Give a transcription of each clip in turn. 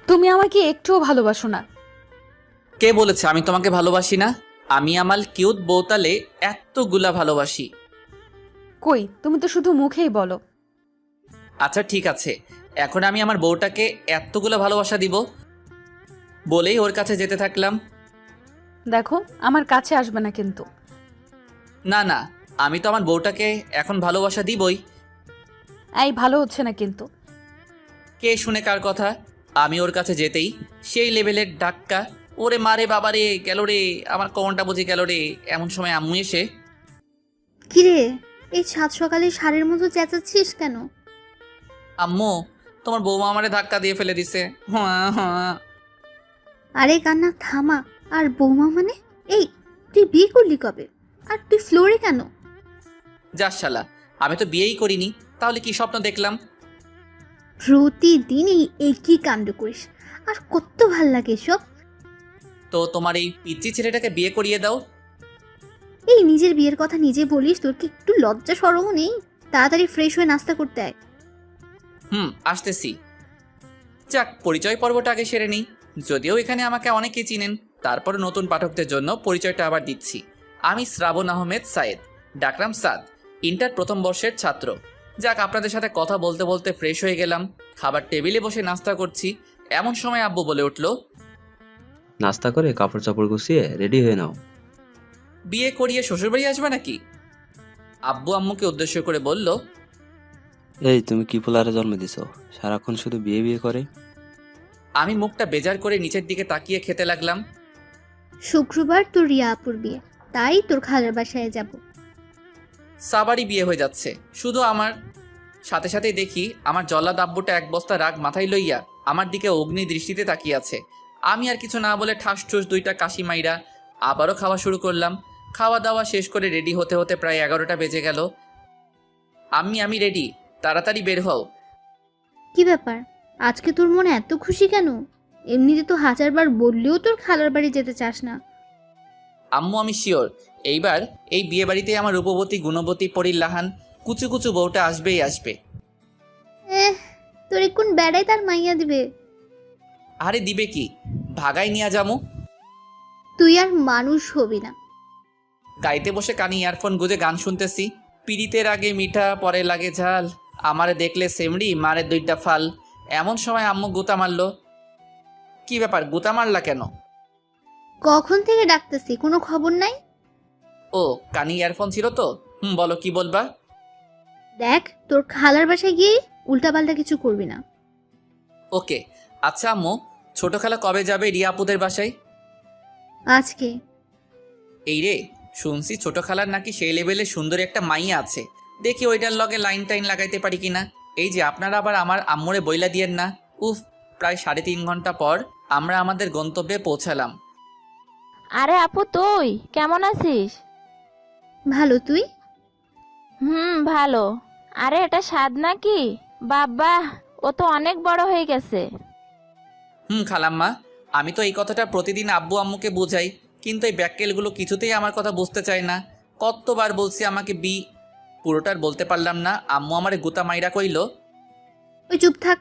তুমি আমাকে একটুও ভালোবাসো না। কে বলেছে আমি তোমাকে ভালোবাসি না? আমি আমার কিউট বউতালে এতগুলা ভালোবাসি। কই, তুমি তো শুধু মুখেই বলো। আচ্ছা ঠিক আছে, এখন আমি আমার বউটাকে এতগুলা ভালোবাসা দিব বলেই ওর কাছে যেতে থাকলাম। দেখো, আমার কাছে আসবে না কিন্তু। না না, আমি তো আমার বউটাকে এখন ভালোবাসা দিবই। এই ভালো হচ্ছে না কিন্তু। কে শুনে কার কথা? আমি ওর কাছে যেতেই সেই লেভেলের ডাক্কা, ওরে মারে বাবারে গেল রে, আমার কোমরটা বুঝে গেল রে। এমন সময় আম্মু এসে, কিরে, এই সাত সকালে ষাঁড়ের মতো চেঁচাচ্ছিস কেন? আম্মু তোমার বৌমা আমারে ধাক্কা দিয়ে ফেলে দিছে। হ্যাঁ হ্যাঁ। আরে কান্না থামা। আর বৌমা মানে? এই, তুই বিয়ে করলি কবে? আর তুই ফ্লোরে কেন? যাস শালা, আমি তো বিয়েই করিনি, তাহলে কি স্বপ্ন দেখলাম? প্রতিদিন এই একই কাণ্ড করিস, আর কত ভাল লাগে এসব। তো তোমার এই পিচ্চি ছেলেটাকে বিয়ে করিয়ে দাও। এই নিজের বিয়ের কথা নিজে বলিস, তোর কি একটু লজ্জা শরমও নেই? তাড়াতাড়ি ফ্রেশ হয়ে নাস্তা করতে আয়। আসতেছি। যাক, পরিচয় পর্বটা আগে সেরে নিই। যদিও এখানে আমাকে অনেকেই চিনেন, তারপর নতুন পাঠকদের জন্য পরিচয়টা আবার দিচ্ছি। আমি শ্রাবণ আহমেদ সায়েদ, ডাকরাম সাদ, ইন্টার প্রথম বর্ষের ছাত্র। যাক, আপনাদের সাথে কথা বলতে বলতে ফ্রেশ হয়ে গেলাম, খাবার টেবিলে বসে নাস্তা করছি। এমন সময় আব্বু বলে উঠল, নাস্তা করে কাপড় চাপড় গুছিয়ে রেডি হয়ে নাও। বিয়ে করিয়ে শ্বশুরবাড়ি আসবে নাকি? আব্বু আম্মুকে উদ্দেশ্য করে বলল, এই তুমি কি পোলারে জন্ম দিছো, সারাক্ষণ শুধু বিয়ে বিয়ে করে। আমি মুখটা বেজার করে নিচের দিকে তাকিয়ে খেতে লাগলাম। শুক্রবার তোর রিয়া আপুর বিয়ে, তাই তোর খালার বাসায় যাব। সাবারই বিয়ে হয়ে যাচ্ছে শুধু আমার। সাথে সাথেই দেখি আমার জল্লাদ আব্বুটা এক বস্তা রাগ মাথায় লইয়া আমার দিকে অগ্নি দৃষ্টিতে তাকিয়ে আছে। আমি আর কিছু না বলে ঠাস ঠুস দুইটা কাশি মাইরা আবারও খাওয়া শুরু করলাম। খাওয়া দাওয়া শেষ করে রেডি হতে হতে প্রায় 11টা বেজে গেল। আমি রেডি, তাড়াতাড়ি বের হও। কি ব্যাপার, আজকে তোর মনে এত খুশি কেন? এমনিতে তো হাজারবার বললেও তোর খালার বাড়ি যেতে চাস না। আম্মু আমি শিওর এইবার এই বিয়ে বাড়িতে আমার রূপবতী গুণবতী পরিল্লাহান কুচু কুচু বউটা আসবেই আসবে। তোর কোন বেড়ায় তার মাইয়া দিবে? আরে দিবে কি, ভাগাই নিয়া যামু। তুই আর মানুষ হবি না। গাইতে বসে কানে ইয়ারফোন গুজে গান শুনতেছি। পিড়িতের আগে মিঠা পরে লাগে ঝাল, আমারে দেখলে সেমড়ি মারে দুইটা ফাল। এমন সময় আম্মু গুতা মারলো। কি ব্যাপার, গুতা মারলা কেন? কখন থেকে ডাকতেছি, কোনো খবর নাই? ও, কানে ইয়ারফোন ছিল তো। বলো কি বলবা। দেখ, তোর খালার বাসায় গিয়ে উল্টাপাল্টা কিছু করবি না। ওকে। আচ্ছা আম্মু, ছোট খালা কবে যাবে রিয়া আপুদের বাসায়? আজকে। এই রে, শুনছি ছোট খালার নাকি সেই লেভেলে সুন্দর একটা মাইয়া আছে। দেখি ওইটার লগে লাইন টাইন লাগাইতে পারি কিনা। এই যে আপনারা আবার আমার আম্মুরে বইলা দিয়েন না। উফ, প্রায় 3.5 ঘন্টা পর আমরা আমাদের গন্তব্যে পৌঁছালাম। আরে আপু, তুই কেমন আছিস? ভালো, তুই? ভালো। আরে এটা স্বাদ নাকি? বাবা, ও তো অনেক বড় হয়ে গেছে। খালাম্মা, আমি তো এই কথাটা প্রতিদিন আব্বু আম্মুকে বোঝাই, কিন্তু এই ব্যাককেলগুলো কিছুতেই আমার কথা বুঝতে চায় না। কতবার বলছি আমাকে পুরোটার বলতে পারলাম না, আম্মু আমারে গুতা মাইরা কইল। ওই চুপ থাক।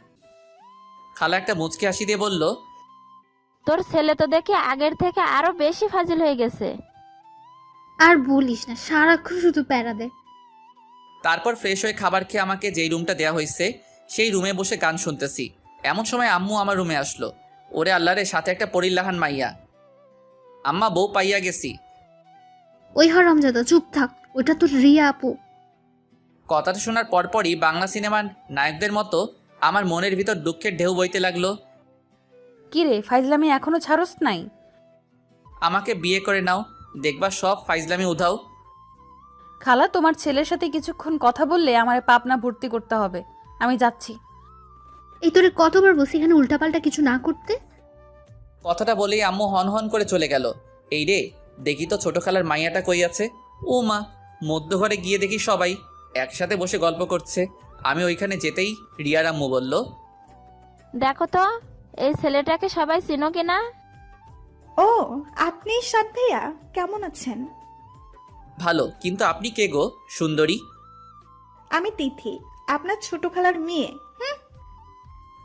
খালা একটা মুচকি হাসি দিয়ে বলল, তোর ছেলে তো দেখি আগের থেকে আরো বেশি ফাজিল হয়ে গেছে। আর বলিস না, সারাক্ষণ শুধু প্যারা দে। তারপর ফ্রেশ হয়ে খাবার খেয়ে আমাকে যেই রুমটা দেওয়া হয়েছে সেই রুমে বসে গান শুনতেছি। এমন সময় আম্মু আমার রুমে আসলো। ওরে আল্লাহরে, সাথে একটা পরিল্লাহান মাইয়া। আম্মা, বউ পাইয়া গেছি। ওই হারামজাদা চুপ থাক, ওটা তোর রিয়া আপু। কথাটা শোনার পরপরই বাংলা সিনেমার নায়কদের মতো আমার মনের ভিতর দুঃখের ঢেউ বইতে লাগলো। কিরে, ফাইজলামি এখনো ছাড়স নাই? আমাকে বিয়ে করে নাও, দেখবা সব ফাইজলামি উধাও। খালা, তোমার ছেলের সাথে কিছুক্ষণ কথা বললে আমার পাপনা ভর্তি করতে হবে। আমি যাচ্ছি। এই তোরে কতবার বলছি এখানে উল্টাপাল্টা কিছু না করতে? কথাটা বলেই আম্মু হন হন করে চলে গেল। এই রে, দেখি তো ছোট খালার মাইয়াটা কই আছে। ও মা, মধ্যঘরে গিয়ে দেখি সবাই একসাথে বসে গল্প করছে। আমি ওইখানে যেতেই রিয়ার আম্মু বলল, দেখো তো এই ছেলেটাকে সবাই চিনো কিনা। ও, আপনি সাদ ভাইয়া, কেমন আছেন? ভালো, কিন্তু আপনি কে গো সুন্দরী? আমি তিথি, আপনার ছোট খালার মেয়ে।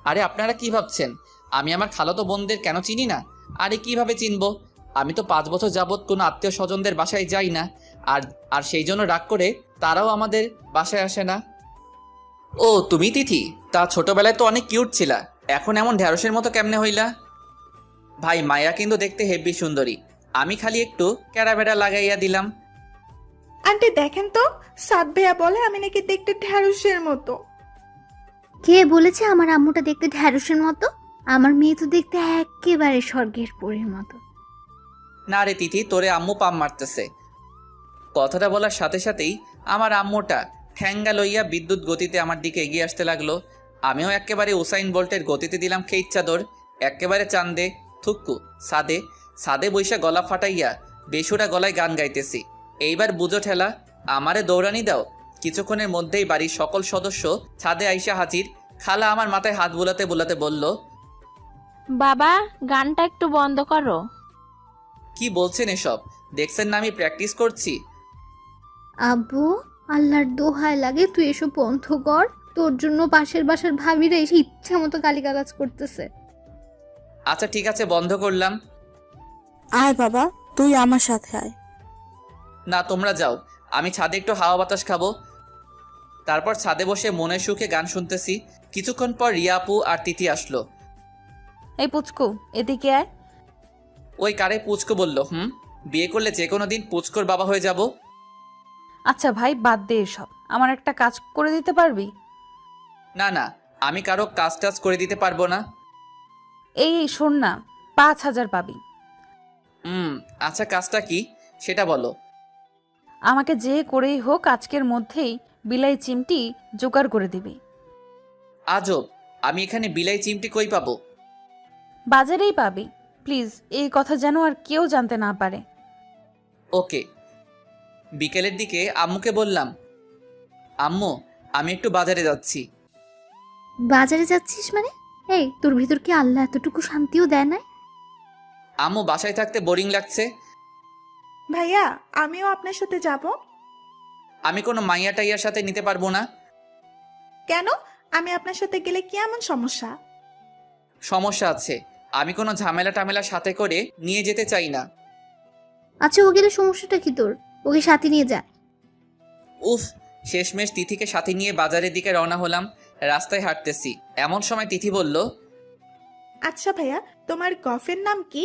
আরে আপনারা কি ভাবছেন আমি আমার খালাতো বোনদের কেন চিনি না? আরে কিভাবে চিনবো? আমি তো 5 বছর যাবৎ কোনো আত্মীয় স্বজনদের বাসায় যাই না। আর আর সেই জন্য রাগ করে তারাও আমাদের বাসায় আসে না। ও তুমি তিথি? তা ছোটবেলায় তো অনেক কিউট ছিলা, এখন এমন ঢ্যাঁড়সের মতো কেমনে হইলা? ভাই মায়া কিন্তু দেখতে হেব্বি সুন্দরী, আমি খালি একটু ক্যারামেরা লাগাইয়া দিলাম। আন্টি দেখেন তো, সাদ ভাইয়া বলে আমি নাকি দেখতে ঢ্যাঁড়সের মতো। কে বলেছে আমার আম্মুটা দেখতে ঢ্যাঁড়সের মতো? আমার মেয়ে তো দেখতে একেবারে স্বর্গের পরীর মতো। না রে তিথি, তোরে আম্মু পাম মারতেছে। কথাটা বলার সাথে সাথেই আমার আম্মুটা ঠ্যাঙ্গা লইয়া বিদ্যুৎ গতিতে আমার দিকে এগিয়ে আসতে লাগলো। আমিও একেবারে উসাইন বোল্টের গতিতে দিলাম খেইচ চাদর, একেবারে চান্দে থুক্কু সাদে সাদে বৈশা গলা ফাটাইয়া বেসুরা গলায় গান গাইতেছি। এইবার বুঝো ঠেলা, আমারে দৌড়ানি দাও। কিছুক্ষণের মধ্যেই বাড়ির সকল সদস্য ছাদে আইসা হাজির। খালা আমার মাথায় হাত বুলাতে বুলাতে বলল, বাবা, গানটা একটু বন্ধ করো। কি বলছেন এসব? দেখছেন না আমি প্র্যাকটিস করছি। আব্বু, আল্লাহর দোহাই লাগে তুই এসব বন্ধ কর। তোর জন্য পাশের বাসার ভাবিরা এসে ইচ্ছা মতো গালিগালাজ করতেছে। আচ্ছা ঠিক আছে, বন্ধ করলাম। আয় বাবা, তুই আমার সাথে আয়। না তোমরা যাও, আমি ছাদে একটু হাওয়া বাতাস খাবো। তারপর ছাদে বসে মনের সুখে গান শুনতেছি। কিছুক্ষণ পর রিয়া আপু আর তিথি আসলো। এই পুচকু, এদিকে আয়। ওই কারে পুচকো বলল? বিয়ে করলে যে কোনো দিন পুচকোর বাবা হয়ে যাব। আচ্ছা ভাই, বাদ দে এসব। আমার একটা কাজ করে দিতে পারবি? না না, আমি কারো কাজ টাজ করে দিতে পারবো না। এই শোন না, 5,000 পাবি। আচ্ছা কাজটা কি সেটা বলো। আমাকে যে করেই হোক আজকের মধ্যেই বিলাই চিমটি জোগাড় করে দিবি। আজব, আমি এখানে বিলাই চিমটি কই পাবো? বাজারেই পাবি। প্লিজ, এই কথা যেন আর কেউ জানতে না পারে। ওকে। বিকেলের দিকে আম্মুকে বললাম, আম্মু আমি একটু বাজারে যাচ্ছি। বাজারে যাচ্ছিস মানে? এই, তোর ভিতর কি আল্লাহ এতটুকু শান্তিও দেয় না? আম্মু বাসায় থাকতে বোরিং লাগছে। ভাইয়া, আমিও আপনার সাথে যাব। আমি কোনো মাইয়া টাইয়ার সাথে নিতে পারবো না। কেন? আমি আপনার সাথে গেলে কি এমন সমস্যা? সমস্যা আছে, আমি কোনো ঝামেলা টামেলা সাথে করে নিয়ে যেতে চাই না। আচ্ছা, ও গেলে সমস্যাটা কি তোর? ওকে সাথে নিয়ে যা। উফ, শেষমেশ তিথিকে সাথে নিয়ে বাজারের দিকে রওনা হলাম। রাস্তায় হাঁটতেছি, এমন সময় তিথি বলল, আচ্ছা ভাইয়া, তোমার গফের নাম কি?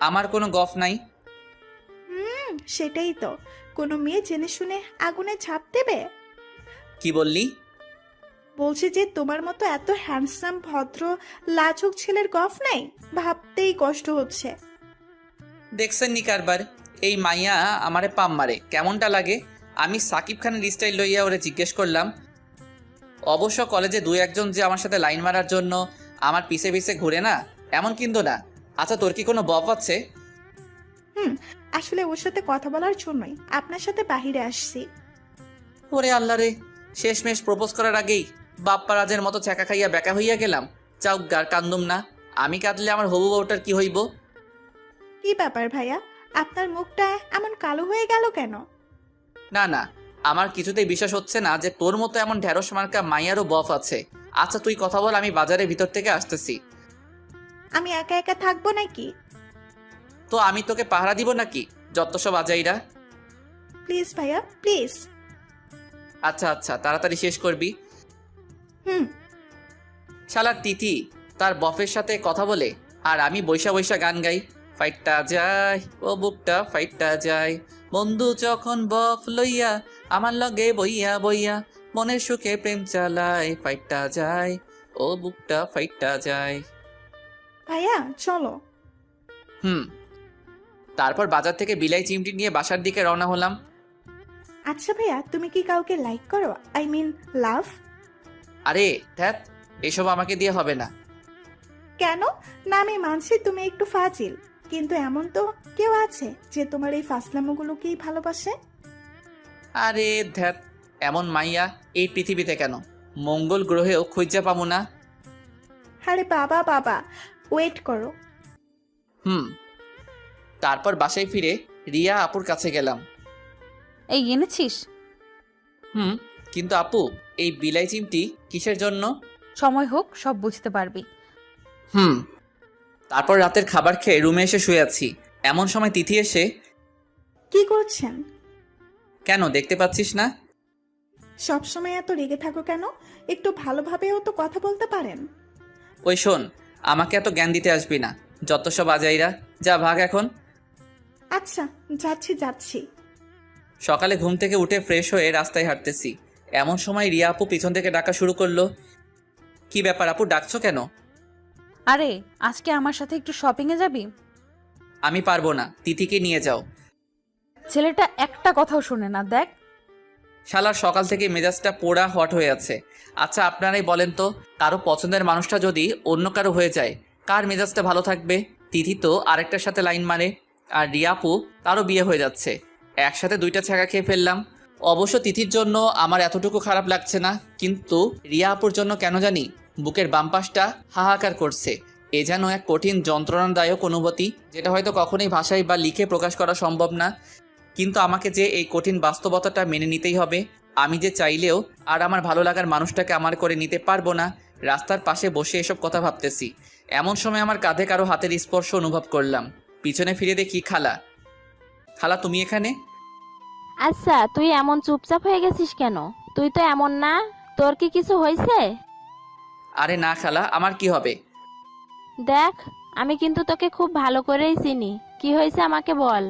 আমার কোনো গফ নাই। সেটাই তো, কোনো মেয়ে জেনে শুনে আগুনে ঝাঁপ দেবে? কি বললি? বলছি যে তোমার মতো এত হ্যান্ডসাম ভদ্র লাজুক ছেলের গফ নাই, ভাবতেই কষ্ট হচ্ছে। দেখছেন নি কারবার, এই মাইয়া আমারে পাম মারে, কেমনটা লাগে? আমি সাকিব খানের স্টাইল লইয়া ওরে জিজ্ঞেস করলাম। অবশ্য কলেজে 2-1 জন যে আমার সাথে লাইন মারার জন্য আমার পিছে পিছে ঘুরে না, এমন কিন্তু না। আচ্ছা তোর কি কোনো বফ আছে? আসলে ওর সাথে কথা বলার জন্যই আপনার সাথে বাহিরে আসছি। ওরে আল্লাহ রে, শেষমেশ প্রপোজ করার আগেই বাপ্পা রাজের মতো ছ্যাঁকা খাইয়া বেকা হইয়া গেলাম। চাউগার কান্দুম না, আমি কাঁদলে আমার হবু বউটার কি হইব? কি ব্যাপার ভাইয়া, আপনার মুখটা এমন কালো হয়ে গেল কেন? না না, আমার কিছুতেই বিশ্বাস হচ্ছে না যে তোর মতো এমন ঢ্যাঁড়স মার্কা মাইয়ারও বফ আছে। আচ্ছা তুই কথা বল, আমি বাজারের ভিতর থেকে আসতেছি। আমি একা একা থাকবো নাকি? তো আমি তোকে পাহারা দিব নাকি যত সব আজাইরা? প্লিজ ভাইয়া, প্লিজ। আচ্ছা আচ্ছা, তাড়াতাড়ি শেষ করবি। হুম। শালার তিথি তার বফের সাথে কথা বলে আর আমি বৈশা বৈশা গান গাই। ফাইটটা যায় ও বুকটা ফাইটটা যায়, বন্ধু যখন বফ লইয়া আমার লগে বইয়া বইয়া মনের সুখে প্রেম চালায়। ফাইটটা যায় ও বুকটা ফাইটটা যায়। ভাইয়া চলো। তারপর বাজার থেকে বিলাই চিমটি নিয়ে বাসার দিকে রওনা হলাম। আচ্ছা ভাইয়া, তুমি কি কাউকে লাইক করো? আই মিন লাভ? আরে ধ্যাত, এসব আমাকে দিয়ে হবে না। কেন না? আমি মানছি তুমি একটু ফাজিল, কিন্তু এমন তো কেউ আছে যে তোমার এই ফাসলামোগুলোকেই ভালোবাসে। আরে ধ্যাত, এমন মাইয়া এই পৃথিবীতে কেন, মঙ্গল গ্রহেও খুঁজে পাবো না। আরে বাবা বাবা, ওয়েট করো। তারপর বাসায় ফিরে রিয়া আপুর কাছে গেলাম। এই এনেছিস? কিন্তু আপু, এই বিলাই চিমটি কিসের জন্য? সময় হোক সব বুঝতে পারবি। তারপর রাতের খাবার খেয়ে রুমে এসে শুয়ে আছি। এমন সময় তিথি এসে, কি করছেন? কেন দেখতে পাচ্ছিস না? সবসময় এত রেগে থাকো কেন? একটু ভালোভাবেও তো কথা বলতে পারেন। ওই শোন, আমাকে এত জ্ঞান দিতে আসবি না। যত সব আজাইরা, যা ভাগ এখন। আচ্ছা, যাচ্ছি যাচ্ছি। সকালে ঘুম থেকে উঠে ফ্রেশ হয়ে রাস্তায় হাঁটতেছি। এমন সময় রিয়া আপু পিছন থেকে ডাকা শুরু করলো। কি ব্যাপার আপু, ডাকছো কেন? আরে আজকে আমার সাথে একটু শপিংয়ে যাবি? আমি পারবো না, তিথিকে নিয়ে যাও। ছেলেটা একটা কথাও শোনে না, দেখ। শালার সকাল থেকে মেজাজটা পোড়া হট হয়ে আছে। আচ্ছা আপনারাই বলেন তো, কারো পছন্দের মানুষটা যদি অন্য কারো হয়ে যায়, কার মেজাজটা ভালো থাকবে? তিথি তো আরেকটার সাথে লাইন মারে, আর রিয়া আপু তারও বিয়ে হয়ে যাচ্ছে। একসাথে দুইটা ছ্যাঁকা খেয়ে ফেললাম। অবশ্য তিথির জন্য আমার এতটুকু খারাপ লাগছে না, কিন্তু রিয়া আপুর জন্য কেন জানি বুকের বাম পাশটা হাহাকার করছে। এ যেন এক কঠিন যন্ত্রণাদায়ক অনুভূতি, যেটা হয়তো কখনোই ভাষায় বা লিখে প্রকাশ করা সম্ভব না। কিন্তু আমাকে যে এই কঠিন বাস্তবতাটা মেনে নিতেই হবে। আমি যে চাইলেও আর আমার ভালো লাগার মানুষটাকে আমার করে নিতে পারবো না। রাস্তার পাশে বসে এসব কথা ভাবতেছি। এমন সময় আমার কাঁধে কারো হাতের স্পর্শ অনুভব করলাম। পিছনে ফিরে দেখি খালা। খালা তুমি এখানে? আচ্ছা, তুই এমন চুপচাপ হয়ে গেছিস কেন? তুই তো এমন না, তোর কি কিছু হয়েছে? আরে না খালা, আমার কি হবে? দেখ, আমি কিন্তু তোকে খুব ভালো করেই চিনি। কি হয়েছে আমাকে বল।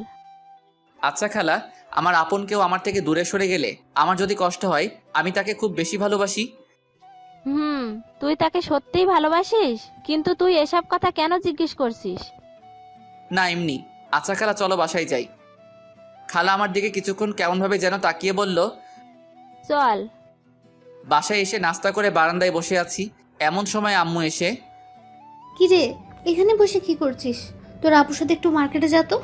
আচ্ছা খালা, আমার আপন কেউ আমার থেকে দূরে সরে গেলে আমার যদি কষ্ট হয়, আমি তাকে খুব বেশি ভালোবাসি। তুই তাকে সত্যিই ভালোবাসিস? কিন্তু তুই এসব কথা কেন জিজ্ঞেস করছিস? না এমনি। আচ্ছা খালা, চলো বাসায় যাই। খালা আমার দিকে কিছুক্ষণ কেমনভাবে যেন তাকিয়ে বলল। চল। বাসায় এসে নাস্তা করে বারান্দায় বসে আছি। এমন সময় আম্মু এসে, কি রে, এখানে বসে কি করছিস? তোর আপুর সাথে একটু মার্কেটে যা তো।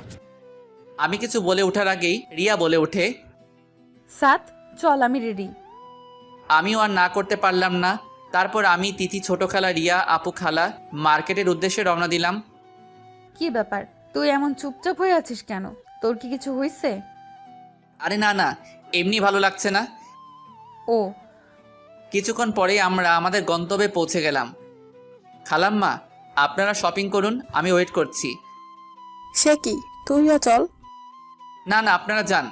আমি কিছু বলে ওঠার আগেই রিয়া বলে ওঠে। সাত, চল আমি রেডি। আমিও আর না করতে পারলাম না। তারপর আমি, তিথি, ছোট খালা, রিয়া আপু, খালা মার্কেটের উদ্দেশ্যে রওনা দিলাম। কি ব্যাপার, তুই এমন চুপচাপ হয়ে আছিস কেন? তোর কি কিছু হয়েছে? আরে না না, এমনি ভালো লাগছে না। ও, কিছুক্ষণ পরেই আমরা আমাদের গন্তব্যে পৌঁছে গেলাম। খালাম্মা, আপনারা শপিং করুন, আমি ওয়েট করছি। সে কি, তুইও চল। না না, আপনারা যান।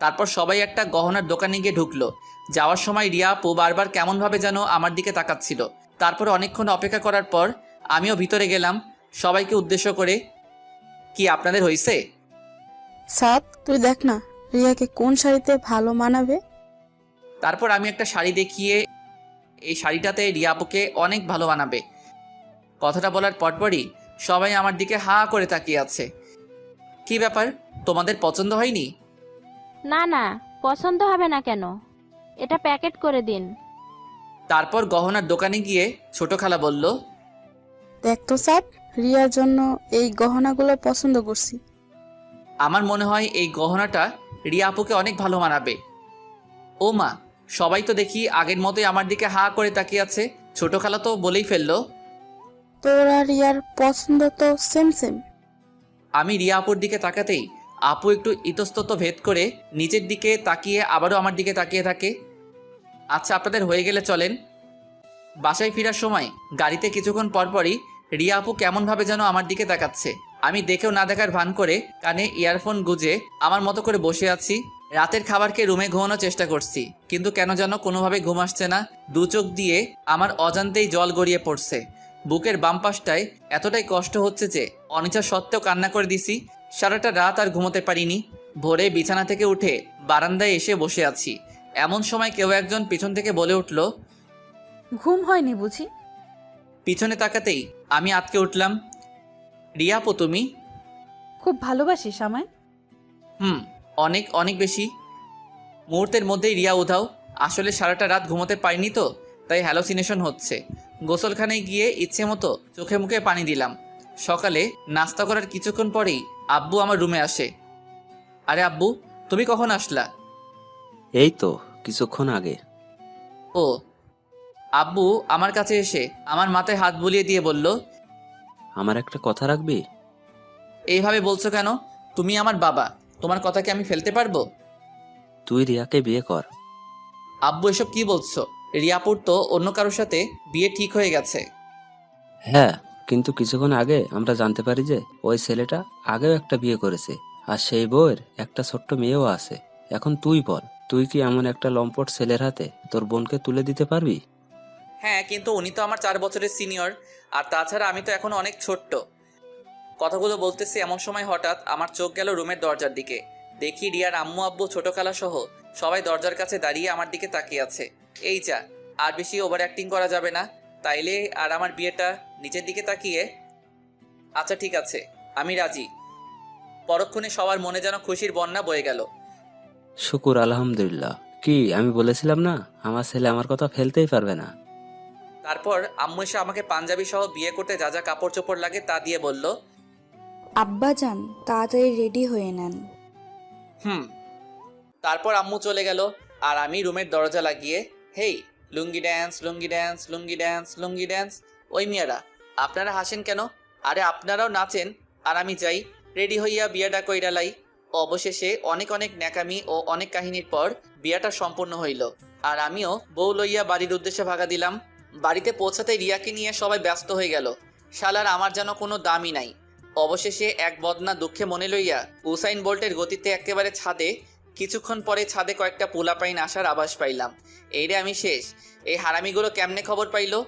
তারপর সবাই একটা গহনার দোকানে গিয়ে ঢুকলো। যাওয়ার সময় রিয়া আপু বারবার কেমনভাবে যেন আমার দিকে তাকাচ্ছিল। তারপর অনেকক্ষণ অপেক্ষা করার পর আমিও ভিতরে গেলাম সবাইকে উদ্দেশ্য করে। কি আপনাদের হয়েছে? সাত, তুই দেখ না রিয়াকে কোন শাড়িতে ভালো মানাবে। তারপর আমি একটা শাড়ি দেখিয়ে, এই শাড়িটাতে রিয়া আপুকে অনেক ভালো বানাবে। কথাটা বলার পরপরই সবাই আমার দিকে হা করে তাকিয়ে আছে। কি ব্যাপার, তোমাদের পছন্দ হয়নি? না না, পছন্দ হবে না কেন? এটা প্যাকেট করে দিন। তারপর গহনার দোকানে গিয়ে ছোট খালা বলল, দেখ তো সাত, রিয়ার জন্য এই গহনাগুলো পছন্দ করছি। আমার মনে হয় এই গহনাটা রিয়া আপুকে অনেক ভালো মানাবে। ও মা, সবাই তো দেখি আগের মতোই আমার দিকে হা করে তাকিয়ে আছে। ছোট খালা তো বলেই ফেললো। তোর আর রিয়ার পছন্দ তো সেম সেম। আমি রিয়া আপুর দিকে তাকাতেই আপু একটু ইতস্তত ভেদ করে নিচের দিকে তাকিয়ে আবারও আমার দিকে তাকিয়ে থাকে। আচ্ছা আপনাদের হয়ে গেলে চলেন। বাসায় ফেরার সময় গাড়িতে কিছুক্ষণ পরপরই রিয়া আপু কেমনভাবে যেন আমার দিকে তাকাচ্ছে। আমি দেখেও না দেখার ভান করে কানে ইয়ারফোন গুজে আমার মতো করে বসে আছি। রাতের খাবারকে রুমে ঘুমানোর চেষ্টা করছি, কিন্তু কেন যেন কোনোভাবে ঘুম আসছে না। দু চোখ দিয়ে আমার অজান্তেই জল গড়িয়ে পড়ছে। বুকের বাম পাশটায় এতটাই কষ্ট হচ্ছে যে অনিচ্ছা সত্ত্বেও কান্না করে দিছি। সারাটা রাত আর ঘুমোতে পারিনি। ভোরে বিছানা থেকে উঠে বারান্দায় এসে বসে আছি। এমন সময় কেউ একজন পিছন থেকে বলে উঠল। ঘুম হয়নি বুঝি? পিছনে তাকাতেই আমি আটকে উঠলাম। রিয়া আপু তুমি? খুব ভালোবাসিস আমায়? অনেক অনেক বেশি। মুহূর্তের মধ্যেই রিয়া উধাও। আসলে সারাটা রাত ঘুমোতে পারিনি তো, তাই হ্যালোসিনেশন হচ্ছে। গোসলখানায় গিয়ে ইচ্ছে মতো চোখে মুখে পানি দিলাম। সকালে নাস্তা করার কিছুক্ষণ পরেই আব্বু আমার রুমে আসে। আরে আব্বু, তুমি কখন আসলা? এই তো কিছুক্ষণ আগে। ও। আব্বু আমার কাছে এসে আমার মাথায় হাত বুলিয়ে দিয়ে বলল, আমার একটা কথা রাখবি? এইভাবে বলছো কেন? তুমি আমার বাবা, তোমার কথা কি আমি ফেলতে পারবো? তুই রিয়াকে বিয়ে কর। আব্বু এসব কি বলছো? রিয়াপুর তো অন্য কারোর সাথে বিয়ে ঠিক হয়ে গেছে। হ্যাঁ, কিন্তু কিছুক্ষণ আগে আমরা জানতে পারি যে ওই ছেলেটা আগেও একটা বিয়ে করেছে, আর সেই বউয়ের একটা ছোট্ট মেয়েও আছে। এখন তুই বল, তুই কি এমন একটা লম্পট ছেলের হাতে তোর বোনকে তুলে দিতে পারবি? হ্যাঁ, কিন্তু উনি তো আমার 4 বছরের সিনিয়র, আর তাছাড়া আমি তো এখন অনেক ছোট্ট। কথাগুলো বলতেছি এমন সময় হঠাৎ আমার চোখ গেল রুমের দরজার দিকে। দেখি রিয়ার আম্মু আব্বু ছোট খালা সহ সবাই দরজার কাছে দাঁড়িয়ে আমার দিকে তাকিয়ে আছে। এই যা, আর বেশি ওভার অ্যাক্টিং করা যাবে না, তাইলে আর আমার বিয়েটা নিচের দিকে তাকিয়ে। আচ্ছা ঠিক আছে, আমি রাজি। পরক্ষণে সবার মনে যেন খুশির বন্যা বয়ে গেল। শুকুর আলহামদুলিল্লাহ। কি আমি বলেছিলাম না, আমার ছেলে আমার কথা ফেলতেই পারবে না। তারপর আম্মু এসে আমাকে পাঞ্জাবি সহ বিয়ে করতে যা যা কাপড় চোপড় লাগে তা দিয়ে বলল, আব্বাজান তাড়াতাড়ি রেডি হয়ে নেন। হুম। তারপর আম্মু চলে গেল, আর আমি রুমের দরজা লাগিয়ে, হেই, লুঙ্গি ড্যান্স, লুঙ্গি ড্যান্স, লুঙ্গি ড্যান্স, লুঙ্গি ড্যান্স। ওই মিয়ারা, আপনারা হাসেন কেন? আরে আপনারাও নাচেন, আর আমি যাই রেডি হইয়া বিয়াটা কইরা লাই। অবশেষে অনেক অনেক ন্যাকামি ও অনেক কাহিনীর পর বিয়াটা সম্পূর্ণ হইল, আর আমিও বউ লইয়া বাড়ির উদ্দেশ্যে ভাগা দিলাম। বাড়িতে পৌঁছাতে রিয়াকে নিয়ে সবাই ব্যস্ত হয়ে গেল। শালার আমার যেন কোনো দামই নাই। অবশেষে এক বদনা দুঃখে মনে লইয়া উসাইন বোল্টের গতিতে একেবারে ছাদে, কিছুক্ষণ পরে ছাদে কয়েকটা পোলাপাইন আসার আভাস পাইলাম। এই রে আমি শেষ। এই হারামিগুলো কেমনে খবর পাইলো?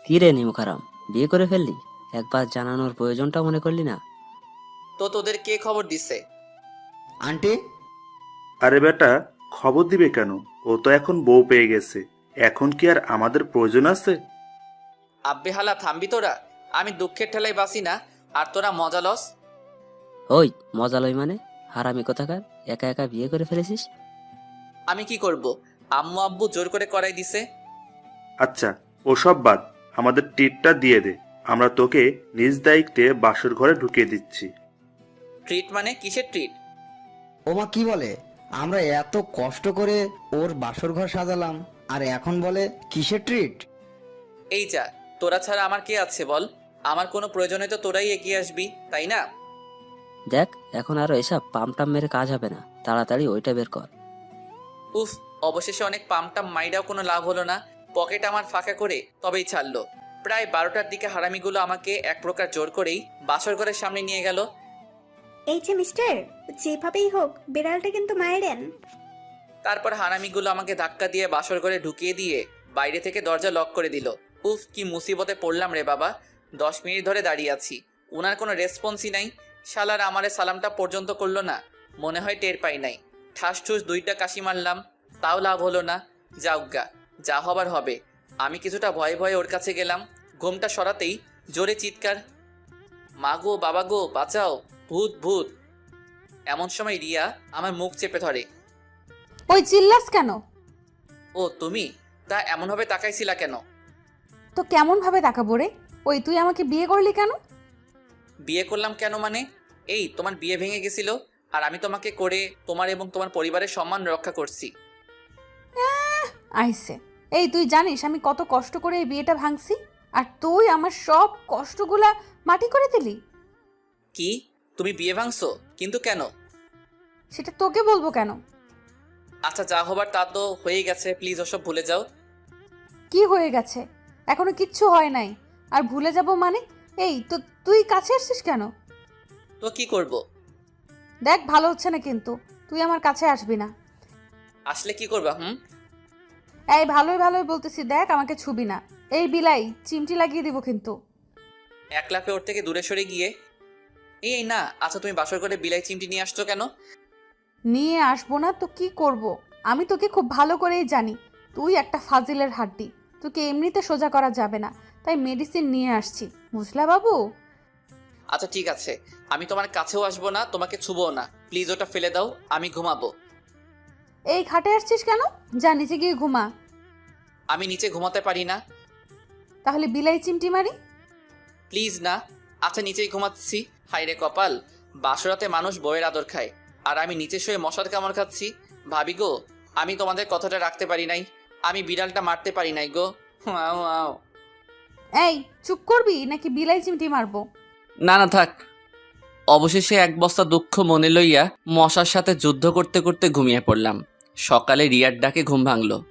কি রে নিমুখারাম, বিয়ে করে ফেললি? একবার জানানোর প্রয়োজনটা মনে করলি না? তো তোদের কে খবর দিছে? আন্টি, আরে বেটা, খবর দিবে কেন? ও তো এখন বউ পেয়ে গেছে, এখন কি আর আমাদের প্রয়োজন আছে? আব্বে হালা থামবি তোরা? আমি দুঃখের ঠেলায় বাসি না, আর তোরা মজা লস। ওই মজা লই মানে? হারামি কোথাকার, একা একা বিয়ে করে ফেলেছিস? আমি কি করব? আম্মু আব্বু জোর করে করাই দিছে। আচ্ছা, ওসব বাদ, আমাদের ট্রিটটা দিয়ে দে। আমরা তোকে নিজ দায়িত্বে বাসর ঘরে ঢুকিয়ে দিচ্ছি। ট্রিট মানে কিসের ট্রিট? ওমা কি বলে? আমরা এত কষ্ট করে ওর বাসর ঘর সাজালাম, আর এখন বলে কিসের ট্রিট? এই যা, তোরা ছাড়া আমার কে আছে বল? আমার কোনো প্রয়োজনে তো তোরাই এগিয়ে আসবি, তাই না? দেখ, এখন আর এসব পামটাম মেরে কাজ হবে না, তাড়াতাড়ি ওইটা বের কর। উফ, অবশেষে অনেক পামটাম মাইরাও কোনো লাভ হলো না। পকেট আমার ফাঁকা করে তবেই ছাড়লো। প্রায় 12টার দিকে হারামিগুলো আমাকে এক প্রকার জোর করেই বাসর ঘরের সামনে নিয়ে গেল। এই যে মিস্টার, যেভাবেই হোক বিড়ালটা কিন্তু মায়েরেন। তারপর হারামিগুলো আমাকে ধাক্কা দিয়ে বাসর ঘরে ঢুকিয়ে দিয়ে বাইরে থেকে দরজা লক করে দিল। উফ, কি মুসিবতে পড়লাম রে বাবা। 10 মিনিট ধরে দাঁড়িয়ে আছি, ওনার কোনো রেসপন্সই নাই। শালার আমারে সালামটা পর্যন্ত করলো না, মনে হয় টের পাই নাই। ঠাস ঠুস 2টা কাশি মারলাম, তাও লাভ হলো না। যাউগা, যা হবার হবে। আমি কিছুটা ভয়ে ভয়ে ওর কাছে গেলাম। ঘুমটা সরাতেই জোরে চিৎকার, মা গো, বাবা গো, বাঁচাও, ভূত ভূত। এমন সময় রিয়া আমার মুখ চেপে ধরে। ওই চিল্লাস কেন? ও তুমি? তা এমনভাবে তাকাইছিলা কেন? তো কেমন ভাবে তাকাবো রে? ওই তুই আমাকে বিয়ে করলি কেন? বিয়ে করলাম কেন মানে? এই তোমার বিয়ে ভেঙে গেছিল, আর আমি তোমাকে করে তোমার এবং তোমার পরিবারের সম্মান রক্ষা করছি। আইসে, এই তুই জানিস আমি কত কষ্ট করে এই বিয়েটা ভাঙছি, আর তুই আমার সব কষ্টগুলা মাটি করে দিলি। কি? তুমি বিয়ে ভাঙছো? কিন্তু কেন? সেটা তোকে বলবো কেন? আচ্ছা, যা হবার তা তো হয়ে গেছে, প্লিজ ওসব ভুলে যাও। কি হয়ে গেছে? এখনো কিচ্ছু হয় নাই, আর ভুলে যাব মানে? এই তো তুই কাছে আসছিস কেন? তো কি করব? দেখ, ভালো হচ্ছে না কিন্তু, তুই আমার কাছে আসবি না। আসলে কি করবা? এই ভালোই ভালোই বলতেছি, দেখ আমাকে ছুবি না। এই বিলাই চিমটি লাগিয়ে দিব কিন্তু। এক লাফে ওর থেকে দূরে সরে গিয়ে, এই না, আচ্ছা তুমি বাসর করে বিলাই চিমটি নিয়ে আসছো কেন? নিয়ে আসবো না তো কি করব? আমি তোকে খুব ভালো করেই জানি, তুই একটা ফাজিলের হাড্ডি। তোকে এমনিতে সোজা করা যাবে না, তাই মেডিসিন নিয়ে আসছি, বুঝলা বাবু? আচ্ছা ঠিক আছে, আমি তোমার কাছেও আসবো না, তোমাকে ছুবও না। প্লিজ ওটা ফেলে দাও, আমি ঘুমাবো। এই খাটে আসছিস কেন? যা নিচে গিয়ে ঘুমা। আমি নিচে ঘুমাতে পারি না। তাহলে বিলাই চিমটি মারি? প্লিজ না। আচ্ছা নিচেই ঘুমাচ্ছি। হাইরে কপাল, বাসরাতে মানুষ বইয়ের আদর খায়, আর আমি নিচে শুয়ে মশার কামড় খাচ্ছি। ভাবি গো, আমি তোমাদের কথাটা রাখতে পারি নাই, আমি বিড়ালটা মারতে পারি নাই গো। আও আও। এই চুপ করবি নাকি বিলাই চিমটি মারবো? না না থাক। অবশেষে এক বস্তা দুঃখ মনে লইয়া মশার সাথে যুদ্ধ করতে করতে ঘুমিয়ে পড়লাম। সকালে রিয়ার ডাকে ঘুম ভাঙলো।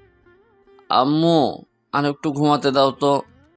আম্মু আর একটু ঘুমাতে দাও তো।